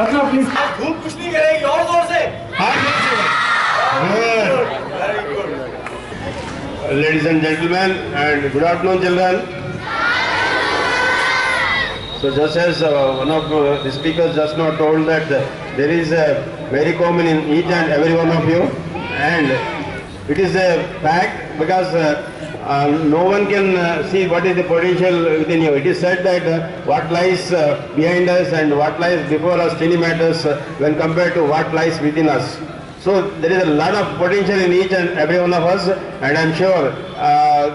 अच्छा प्लीज धूप कुछ नहीं करेगी और जोर से very good Ladies and gentlemen, and good afternoon, children. So, just as one of the speakers just now told that there is a very common in each and every one of you, and it is a fact because no one can see what is the potential within you. It is said that what lies behind us and what lies before us really matters when compared to what lies within us. So there is a lot of potential in each and every one of us, and I am sure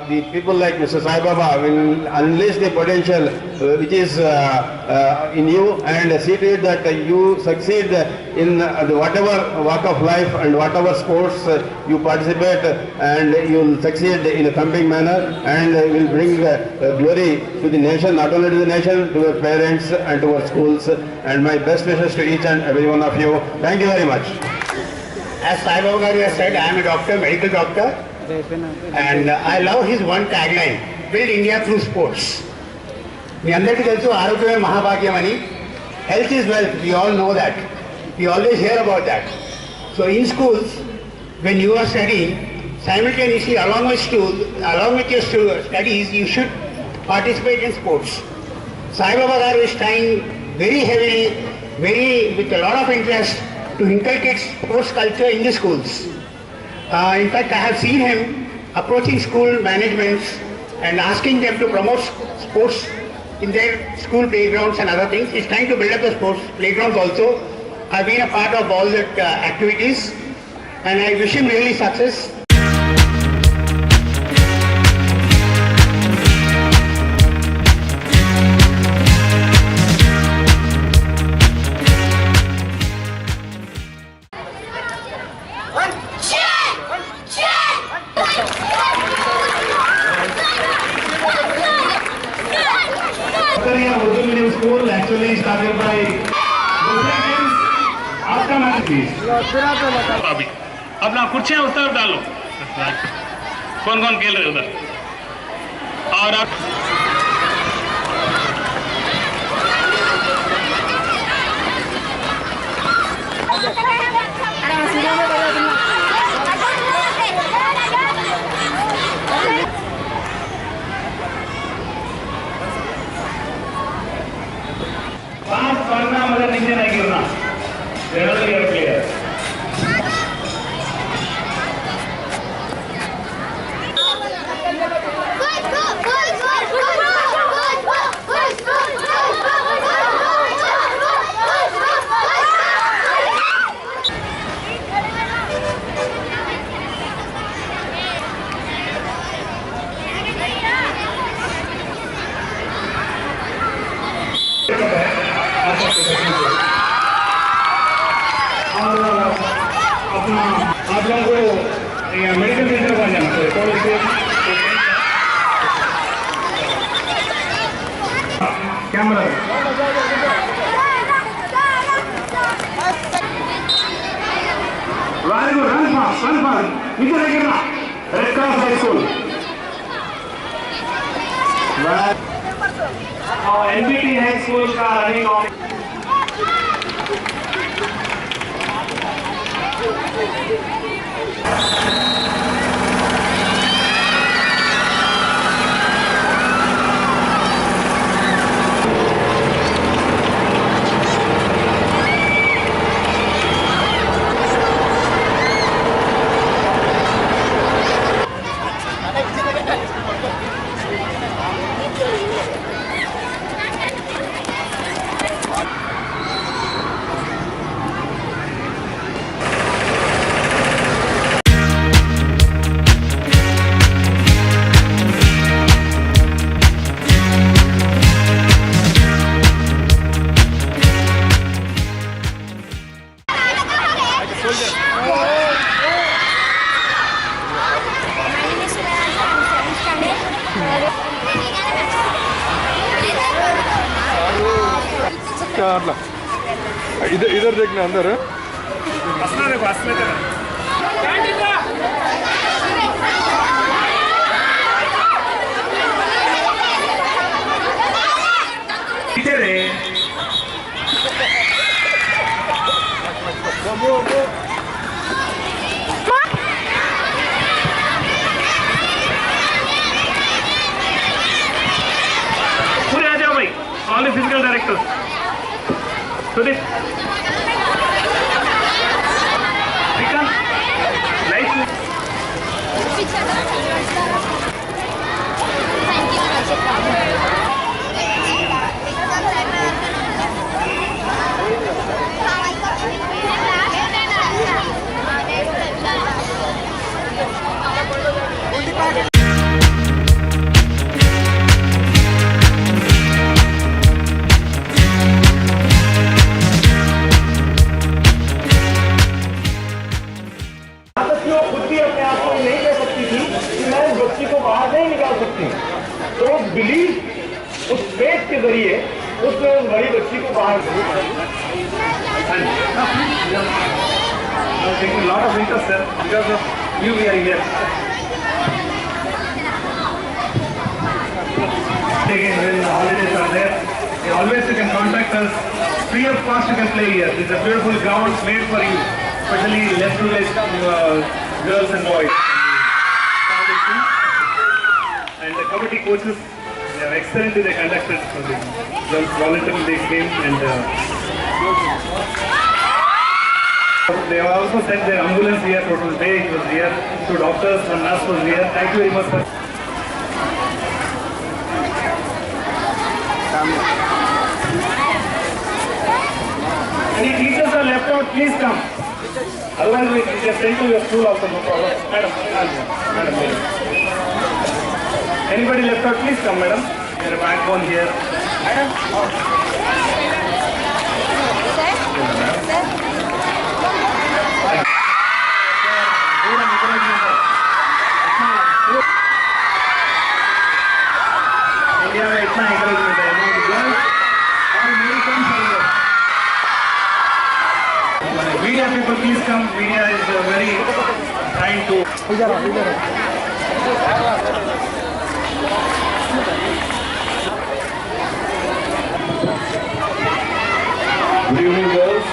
the people like Mr. Sai Baba will unleash the potential which is in you and see to it that you succeed in whatever walk of life and whatever sports you participate, and you will succeed in a thumping manner and will bring glory to the nation, not only to the nation, to your parents and to our schools, and my best wishes to each and every one of you. Thank you very much. As Sai Baba has said, I am a doctor, medical doctor, and I love his one tagline, build India through sports. మీ అందరికీ తెలుసు ఆరోగ్యమే మహాభాగ్యం అని. Health is wealth, we all know that. We always hear about that. So in schools, when you are studying, simultaneously along with your studies, you should participate in sports. Sai Baba is trying very heavily, with a lot of interest to inculcate sports culture in the schools. In fact, I have seen him approaching school managements and asking them to promote sports in their school playgrounds and other things. He's trying to build up the sports playgrounds also. I've been a part of all the activities, and I wish him really success. Urdu Medium School actually started by आपका match please अभी अपना कुर्सियां उस तरफ डालो. कौन कौन खेल रहे उधर और आप मगर नीचे नहीं गिरना. क्लियर आप लोगों को मेडिकल सेंटर पर जाना चाहिए. Camera very good. Run fast नीचे नहीं गिरना. रेड क्रॉस हाई स्कूल और एनबीटी हाई स्कूल का रनिंग ऑफ अट्ला इधर देखना अंदर all the physical directors. Sudip. Srikanth. Lights. खुद भी अपने आप को नहीं कह सकती थी कि मैं उस बच्ची को बाहर नहीं निकाल सकती, तो उस बिलीव, उस फेथ के जरिए उसने उस बड़ी बच्ची को बाहर Taking a lot of interest, sir, because of you we are here. Again, when the holidays are there, always you can contact us. Free of cost you can play here. It's a beautiful ground made for you, especially less to less girls and boys. And the committee coaches, they are excellently they conducted for the girls voluntarily they came and they have also sent their ambulance here, total day it was here, 2 doctors, 1 nurse was here. Thank you very much, sir. Any teachers are left out, please come. Otherwise we can send to your school also, no problem. Madam. Anybody left out, please come, madam. There is a backbone here. Madam. India में इतना encouragement है, no girls और मेरी कम service. Media people please come. Media is very trying to. Good evening, girls.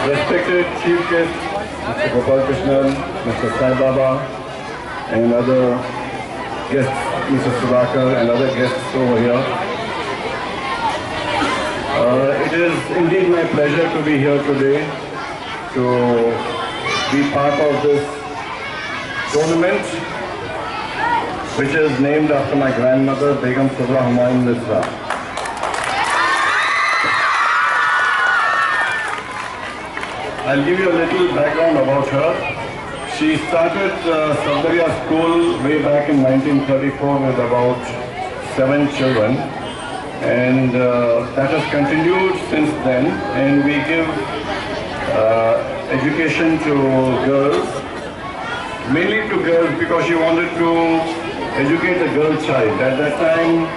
Respected Chief Guest, Mr. Gopal Krishnan, Mr. Sai Baba, and other guests, Mr. Sudhakar, and other guests over here. It is indeed my pleasure to be here today to be part of this tournament, which is named after my grandmother, Begum Subra Humayun Misra. I'll give you a little background about her. She started Safdariya School way back in 1934 with about 7 children. And that has continued since then, and we give education to girls, mainly to girls because she wanted to educate the girl child. At that time,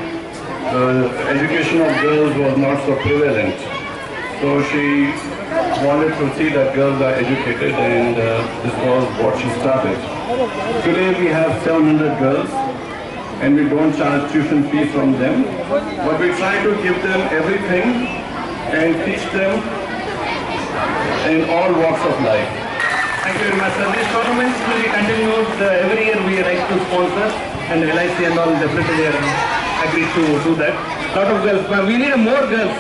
the education of girls was not so prevalent, so she wanted to see that girls are educated, and this was what she started. Today we have 700 girls, and we don't charge tuition fees from them, but we try to give them everything and teach them in all walks of life. Thank you very much, sir. This tournament will be continued every year. We like to sponsor, and LIC and all definitely they are agreed to do that. Lot of girls, but we need more girls.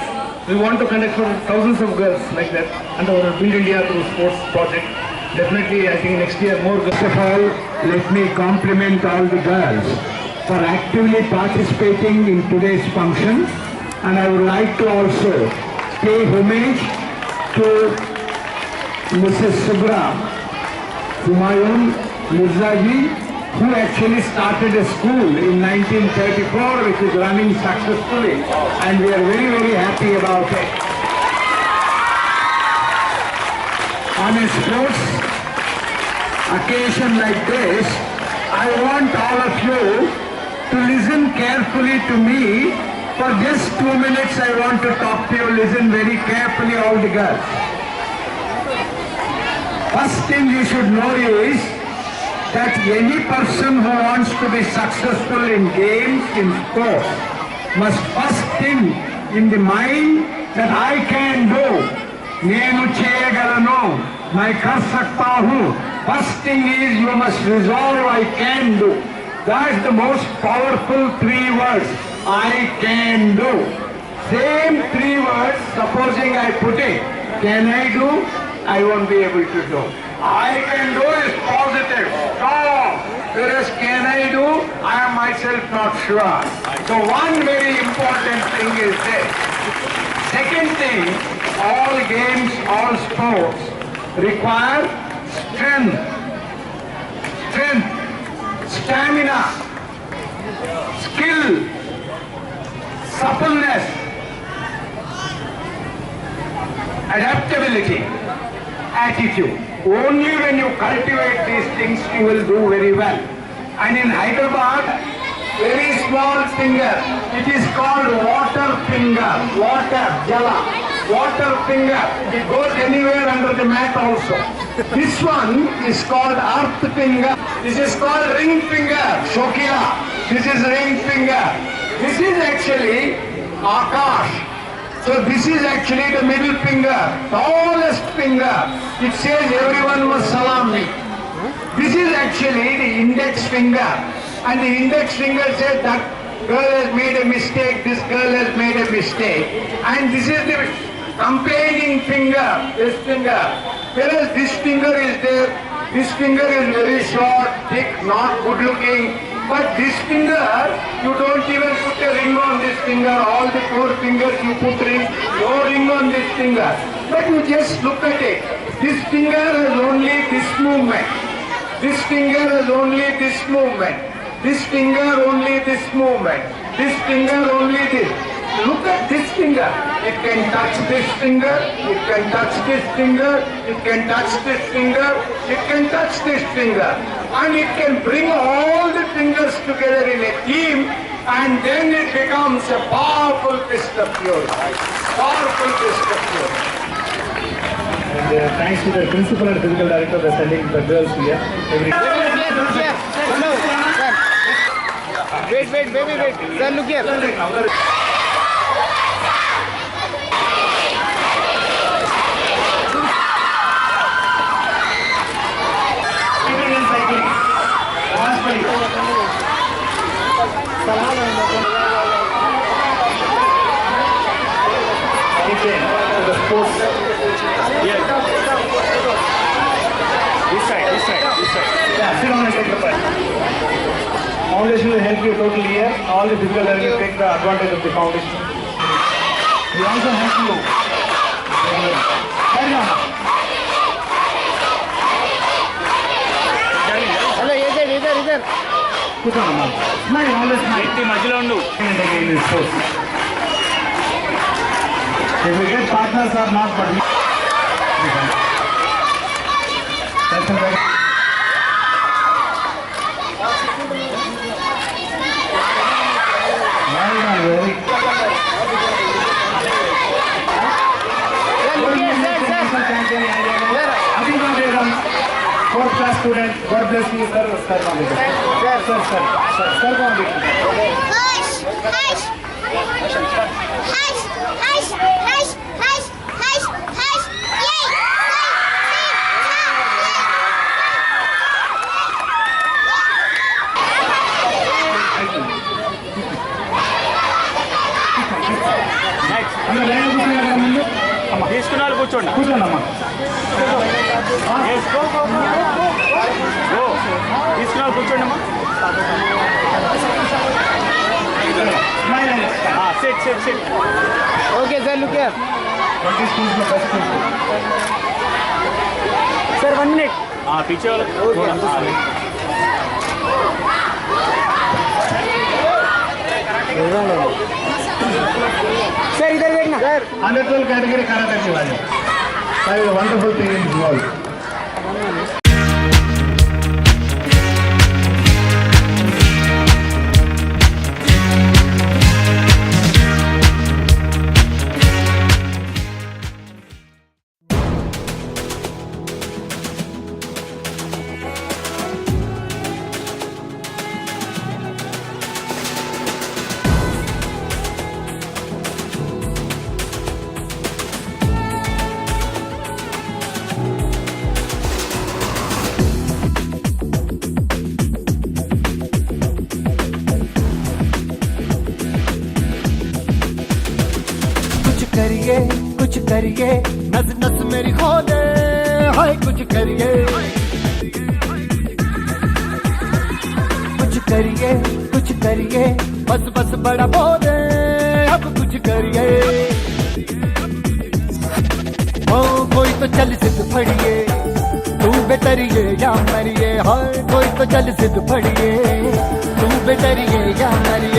We want to connect for thousands of girls like that under our Build India through Sports project. Definitely, I think next year more girls. First of all, let me compliment all the girls for actively participating in today's function, and I would like to also pay homage to Mrs. Subra Humayun Mirza ji, who actually started a school in 1934 which is running successfully, and we are very, very happy about it. On a sports occasion like this, I want all of you to listen carefully to me. For just 2 minutes I want to talk to you. Listen very carefully, all the girls. First thing you should know is that any person who wants to be successful in games, in sports, must first think in the mind that I can do. Nenu cheyagalanu, I kar sakta hu. First thing is you must resolve I can do. That's the most powerful 3 words. I can do. Same 3 words, supposing I put it, can I do? I won't be able to do. I can do is positive, strong. Whereas can I do? I am myself not sure. So one very important thing is this. Second thing, all games, all sports require strength, stamina, skill, suppleness, adaptability, attitude. Only when you cultivate these things you will do very well. And in Hyderabad, very small finger, it is called water finger, water finger. It goes anywhere under the mat also. This one is called earth finger. This is called ring finger, Shokila. This is ring finger. This is actually Akash. So this is actually the middle finger, tallest finger. It says everyone must salam me. This is actually the index finger. And the index finger says that girl has made a mistake, this girl has made a mistake. And this is the complaining finger, this finger. Whereas this finger is there, this finger is very short, thick, not good looking. But this finger, you don't even put a ring on this finger. All the 4 fingers you put ring, no ring on this finger. But you just look at it. This finger has only this movement. This finger has only this movement. This finger only this movement. This finger only this. Look at this finger. It can touch this finger. It can touch this finger. It can touch this finger. It can touch this finger. And it can bring all the fingers together in a team, and then it becomes a powerful fist of yours. Powerful fist of yours. And thanks to the principal and physical director for sending the girls here. Wait, baby. Sir, look here. The sports. Yeah. This side. Yeah, sit down and take the part. Foundation will help you totally here. All the physical learning will take the advantage of the foundation. We also help you. Hello, इधर. కూర్చోండి smile always smile మధ్యలో ఉండు in sports. If we get partners or not, but we that's a very fourth class student. God bless you, sir. Sir, తీసుకున్నారు కూర్చోండి కూర్చోండమ్మా తీసుకున్నారు కూర్చోండమ్మా set Okay, sir, look here. Sir, 1 minute. पीछे वाला Sir, इधर देखना. Sir. 112 category karate खिलाड़ी. That is a wonderful thing in this world. कुछ करिए, नस नस मेरी खो दे, हाय कुछ करिए, कुछ करिए, बस बस बड़ा बोले, अब कुछ करिए। ओ कोई तो चल जिद फड़िए, तू बेतरिए या मरिए, हाय कोई तो चल जिद फड़िए, तू बेतरिए या मरिए।